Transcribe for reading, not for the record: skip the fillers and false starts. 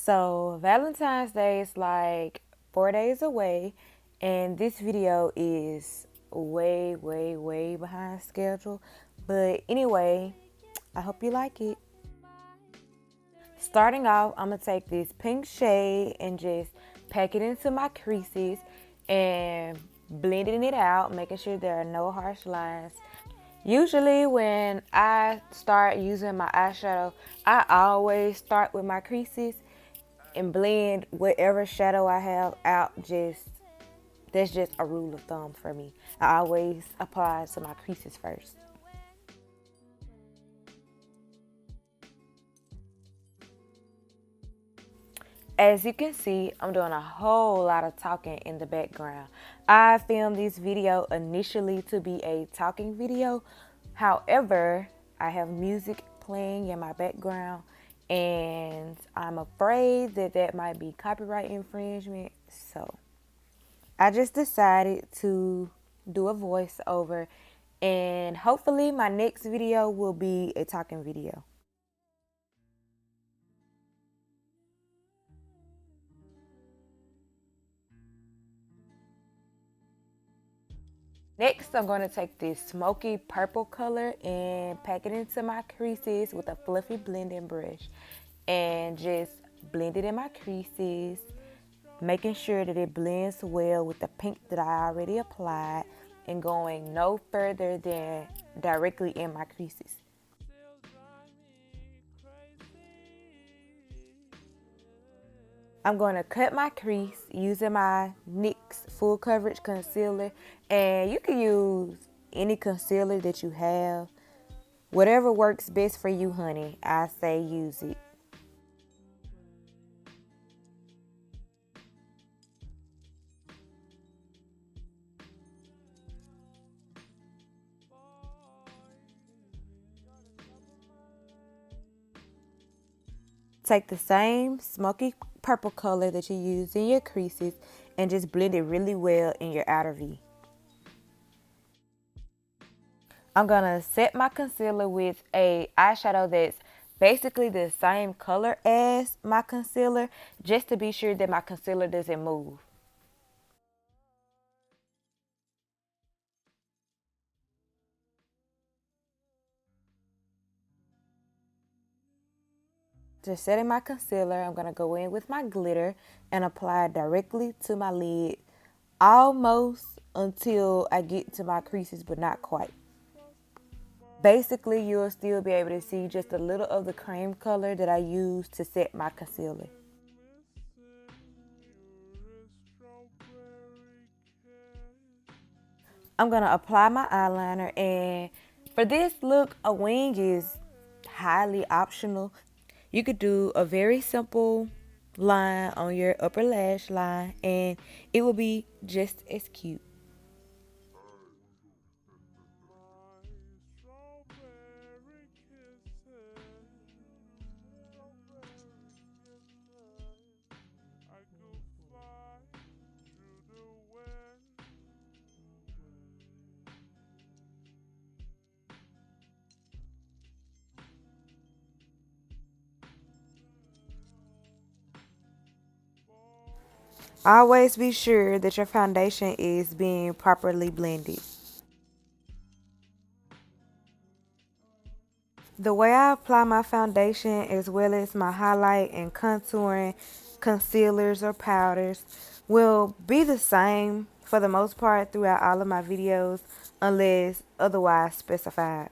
So Valentine's Day is like 4 days away, and this video is way, way, way behind schedule. But anyway, I hope you like it. Starting off, I'm gonna take this pink shade and just pack it into my creases and blending it out, making sure there are no harsh lines. Usually when I start using my eyeshadow, I always start with my creases and blend whatever shadow I have out. Just that's just a rule of thumb for me. I always apply to my creases first. As you can see, I'm doing a whole lot of talking in the background. I filmed this video initially to be a talking video. However, I have music playing in my background and I'm afraid that that might be copyright infringement. So I just decided to do a voiceover, and hopefully my next video will be a talking video. Next, I'm going to take this smoky purple color and pack it into my creases with a fluffy blending brush and just blend it in my creases, making sure that it blends well with the pink that I already applied and going no further than directly in my creases. I'm going to cut my crease using my NYX full coverage concealer, and you can use any concealer that you have. Whatever works best for you, honey, I say use it. Take the same smoky purple color that you use in your creases and just blend it really well in your outer V. I'm going to set my concealer with a eyeshadow that's basically the same color as my concealer, just to be sure that my concealer doesn't move. Just setting my concealer, I'm going to go in with my glitter and apply it directly to my lid, almost until I get to my creases, but not quite. Basically, you'll still be able to see just a little of the cream color that I used to set my concealer. I'm going to apply my eyeliner, and for this look, a wing is highly optional. You could do a very simple line on your upper lash line and it will be just as cute. Always be sure that your foundation is being properly blended. The way I apply my foundation, as well as my highlight and contouring concealers or powders, will be the same for the most part throughout all of my videos unless otherwise specified.